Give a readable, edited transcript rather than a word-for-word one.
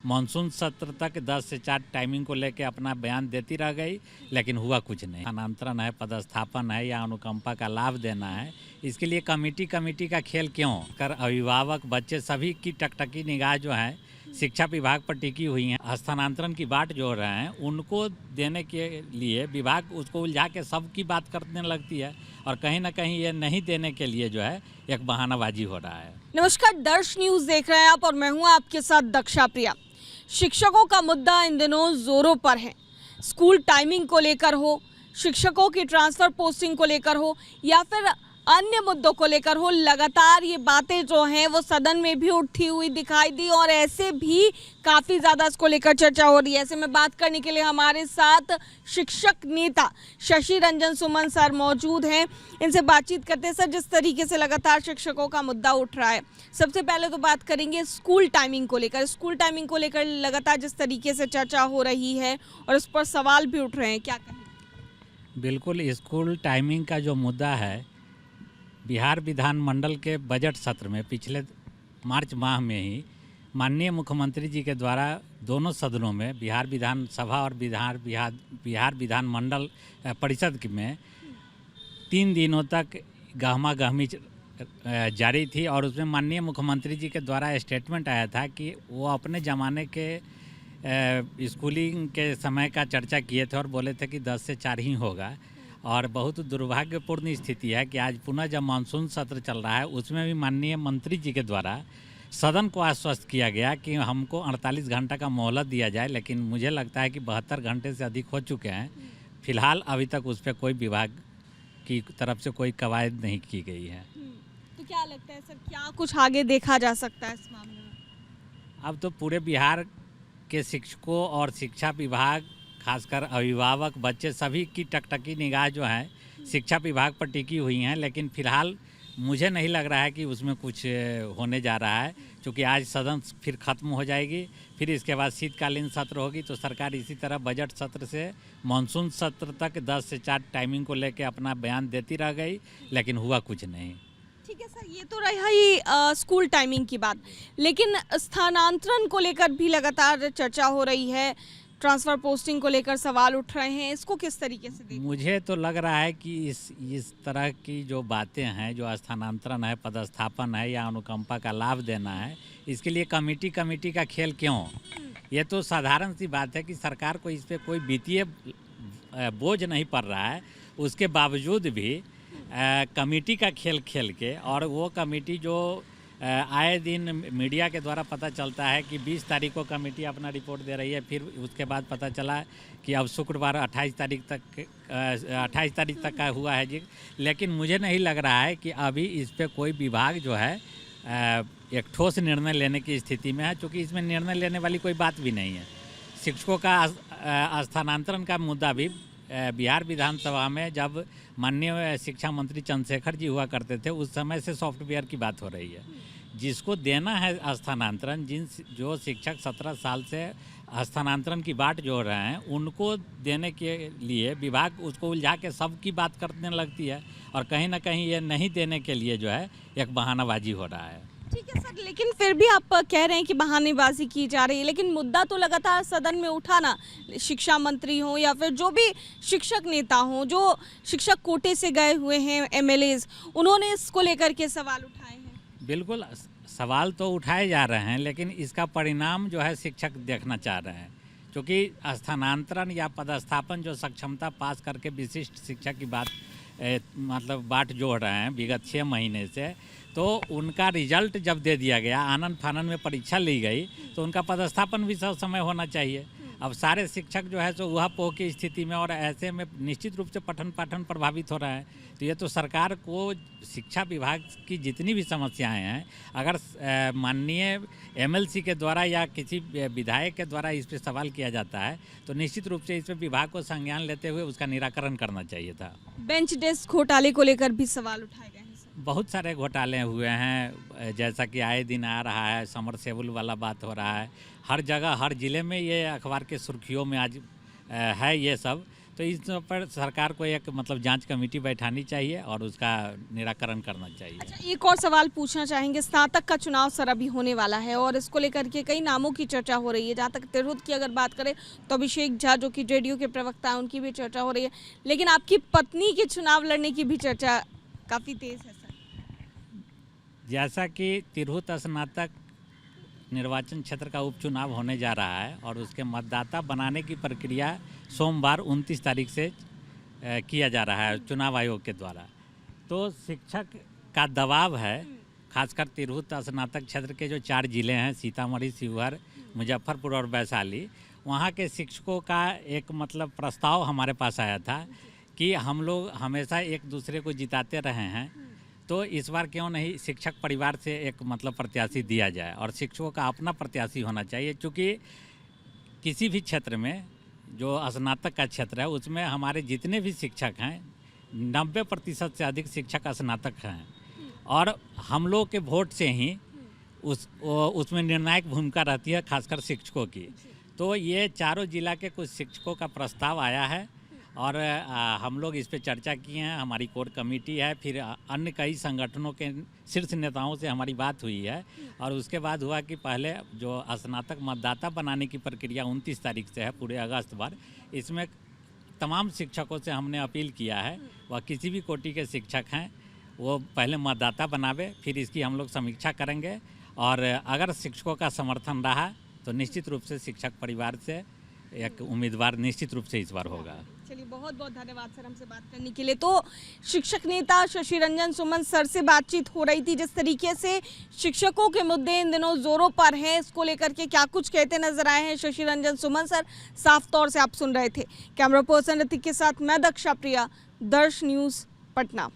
Monsoon सत्र तक 10 से 4 टाइमिंग को लेकर अपना बयान देती रह गई, लेकिन हुआ कुछ नहीं। स्थानांतरण है, पदस्थापन है या अनुकंपा का लाभ देना है, इसके लिए कमेटी का खेल क्यों कर? अभिभावक, बच्चे सभी की टकटकी निगाह जो है शिक्षा विभाग पर टिकी हुई है। स्थानांतरण की बाट जो रहे हैं उनको देने के लिए विभाग उसको उलझा के सबकी बात करने लगती है और कहीं ना कहीं ये नहीं देने के लिए जो है एक बहानाबाजी हो रहा है। नमस्कार, दर्श न्यूज देख रहे हैं आप और मैं हूं आपके साथ दक्षा प्रिया। शिक्षकों का मुद्दा इन दिनों जोरों पर है। स्कूल टाइमिंग को लेकर हो, शिक्षकों की ट्रांसफर पोस्टिंग को लेकर हो या फिर अन्य मुद्दों को लेकर हो, लगातार ये बातें जो हैं वो सदन में भी उठती हुई दिखाई दी और ऐसे भी काफ़ी ज़्यादा इसको लेकर चर्चा हो रही है। ऐसे में बात करने के लिए हमारे साथ शिक्षक नेता शशि रंजन सुमन सर मौजूद हैं। इनसे बातचीत करते हैं। सर, जिस तरीके से लगातार शिक्षकों का मुद्दा उठ रहा है, सबसे पहले तो बात करेंगे स्कूल टाइमिंग को लेकर। स्कूल टाइमिंग को लेकर लगातार जिस तरीके से चर्चा हो रही है और उस पर सवाल भी उठ रहे हैं, क्या कहें? बिल्कुल, स्कूल टाइमिंग का जो मुद्दा है, बिहार विधानमंडल के बजट सत्र में पिछले मार्च माह में ही माननीय मुख्यमंत्री जी के द्वारा दोनों सदनों में, बिहार विधानसभा और बिहार विधानमंडल परिषद में 3 दिनों तक गहमा-गहमी जारी थी और उसमें माननीय मुख्यमंत्री जी के द्वारा स्टेटमेंट आया था कि वो अपने ज़माने के स्कूलिंग के समय का चर्चा किए थे और बोले थे कि 10 से 4 ही होगा। और बहुत दुर्भाग्यपूर्ण स्थिति है कि आज पुनः जब मानसून सत्र चल रहा है उसमें भी माननीय मंत्री जी के द्वारा सदन को आश्वस्त किया गया कि हमको 48 घंटा का मोहलत दिया जाए, लेकिन मुझे लगता है कि 72 घंटे से अधिक हो चुके हैं। फिलहाल अभी तक उस पर कोई विभाग की तरफ से कोई कवायद नहीं की गई है। तो क्या लगता है सर, क्या कुछ आगे देखा जा सकता है इस मामले में? अब तो पूरे बिहार के शिक्षकों और शिक्षा विभाग, खासकर अभिभावक, बच्चे सभी की टकटकी निगाह जो है शिक्षा विभाग पर टिकी हुई हैं, लेकिन फिलहाल मुझे नहीं लग रहा है कि उसमें कुछ होने जा रहा है, क्योंकि आज सदन फिर ख़त्म हो जाएगी, फिर इसके बाद शीतकालीन सत्र होगी तो सरकार इसी तरह बजट सत्र से मानसून सत्र तक 10 से 4 टाइमिंग को लेकर अपना बयान देती रह गई, लेकिन हुआ कुछ नहीं। ठीक है सर, ये तो रहा ही स्कूल टाइमिंग की बात, लेकिन स्थानांतरण को लेकर भी लगातार चर्चा हो रही है, ट्रांसफ़र पोस्टिंग को लेकर सवाल उठ रहे हैं। इसको किस तरीके से देखते? मुझे तो लग रहा है कि इस तरह की जो बातें हैं, जो स्थानांतरण है, पदस्थापन है या अनुकंपा का लाभ देना है, इसके लिए कमेटी का खेल क्यों? ये तो साधारण सी बात है कि सरकार को इस पर कोई वित्तीय बोझ नहीं पड़ रहा है, उसके बावजूद भी कमेटी का खेल खेल के, और वो कमेटी जो आए दिन मीडिया के द्वारा पता चलता है कि 20 तारीख को कमेटी अपना रिपोर्ट दे रही है, फिर उसके बाद पता चला कि अब शुक्रवार 28 तारीख तक का हुआ है जी। लेकिन मुझे नहीं लग रहा है कि अभी इस पे कोई विभाग जो है एक ठोस निर्णय लेने की स्थिति में है, क्योंकि इसमें निर्णय लेने वाली कोई बात भी नहीं है। शिक्षकों का स्थानांतरण का मुद्दा भी बिहार विधानसभा में जब माननीय शिक्षा मंत्री चंद्रशेखर जी हुआ करते थे, उस समय से सॉफ्टवेयर की बात हो रही है। जिसको देना है स्थानांतरण, जो शिक्षक 17 साल से स्थानांतरण की बाट जोड़ रहे हैं, उनको देने के लिए विभाग उसको उलझा के सबकी बात करने लगती है और कहीं ना कहीं ये नहीं देने के लिए जो है एक बहानाबाजी हो रहा है। ठीक है सर, लेकिन फिर भी आप कह रहे हैं कि बहानेबाजी की जा रही है, लेकिन मुद्दा तो लगातार सदन में उठा ना। शिक्षा मंत्री हो या फिर जो भी शिक्षक नेता हो, जो शिक्षक कोटे से गए हुए हैं MLAs, उन्होंने इसको लेकर के सवाल उठाए हैं। बिल्कुल, सवाल तो उठाए जा रहे हैं, लेकिन इसका परिणाम जो है शिक्षक देखना चाह रहे हैं, क्योंकि स्थानांतरण या पदस्थापन जो सक्षमता पास करके विशिष्ट शिक्षा की बात मतलब बाट जोड़ रहे हैं विगत 6 महीने से, तो उनका रिजल्ट जब दे दिया गया, आनन फानन में परीक्षा ली गई, तो उनका पदस्थापन भी सब समय होना चाहिए। अब सारे शिक्षक जो है सो ऊहापोह की स्थिति में, और ऐसे में निश्चित रूप से पठन पाठन प्रभावित हो रहा है। तो ये तो सरकार को शिक्षा विभाग की जितनी भी समस्याएं हैं, अगर माननीय MLC के द्वारा या किसी विधायक के द्वारा इस पर सवाल किया जाता है, तो निश्चित रूप से इस पर विभाग को संज्ञान लेते हुए उसका निराकरण करना चाहिए था। बेंच डेस्क घोटाले को लेकर भी सवाल उठाए गए हैं। बहुत सारे घोटाले हुए हैं, जैसा कि आए दिन आ रहा है, समरसेबुल वाला बात हो रहा है, हर जगह हर ज़िले में ये अखबार के सुर्खियों में आज है ये सब। तो इस पर सरकार को एक मतलब जांच कमेटी बैठानी चाहिए और उसका निराकरण करना चाहिए। अच्छा, एक और सवाल पूछना चाहेंगे। स्नातक का चुनाव सर अभी होने वाला है और इसको लेकर के कई नामों की चर्चा हो रही है। जहाँ तक तिरहुत की अगर बात करें तो अभिषेक झा जो कि जेडीयू के प्रवक्ता हैं, उनकी भी चर्चा हो रही है, लेकिन आपकी पत्नी के चुनाव लड़ने की भी चर्चा काफ़ी तेज़ है सर। जैसा कि तिरहुत स्नातक निर्वाचन क्षेत्र का उपचुनाव होने जा रहा है और उसके मतदाता बनाने की प्रक्रिया सोमवार 29 तारीख से किया जा रहा है चुनाव आयोग के द्वारा। तो शिक्षक का दबाव है, खासकर तिरहुत स्नातक क्षेत्र के जो 4 जिले हैं, सीतामढ़ी, शिवहर, मुजफ्फरपुर और वैशाली, वहाँ के शिक्षकों का एक मतलब प्रस्ताव हमारे पास आया था कि हम लोग हमेशा एक दूसरे को जिताते रहे हैं, तो इस बार क्यों नहीं शिक्षक परिवार से एक मतलब प्रत्याशी दिया जाए और शिक्षकों का अपना प्रत्याशी होना चाहिए। क्योंकि किसी भी क्षेत्र में जो स्नातक का क्षेत्र है उसमें हमारे जितने भी शिक्षक हैं 90% से अधिक शिक्षक स्नातक हैं और हम लोग के वोट से ही उसमें निर्णायक भूमिका रहती है, खासकर शिक्षकों की। तो ये चारों जिला के कुछ शिक्षकों का प्रस्ताव आया है और हम लोग इस पे चर्चा किए हैं। हमारी कोर कमेटी है, फिर अन्य कई संगठनों के शीर्ष नेताओं से हमारी बात हुई है और उसके बाद हुआ कि पहले जो स्नातक मतदाता बनाने की प्रक्रिया 29 तारीख से है पूरे अगस्त भर, इसमें तमाम शिक्षकों से हमने अपील किया है, वह किसी भी कोटि के शिक्षक हैं वो पहले मतदाता बनावे, फिर इसकी हम लोग समीक्षा करेंगे और अगर शिक्षकों का समर्थन रहा तो निश्चित रूप से शिक्षक परिवार से एक उम्मीदवार निश्चित रूप से इस बार होगा। चलिए, बहुत बहुत धन्यवाद सर हमसे बात करने के लिए। तो शिक्षक नेता शशि रंजन सुमन सर से बातचीत हो रही थी। जिस तरीके से शिक्षकों के मुद्दे इन दिनों जोरों पर हैं, इसको लेकर के क्या कुछ कहते नजर आए हैं शशि रंजन सुमन सर, साफ तौर से आप सुन रहे थे। कैमरा पर्सन ऋतिक के साथ मैं दक्षा प्रिया, दर्श न्यूज़, पटना।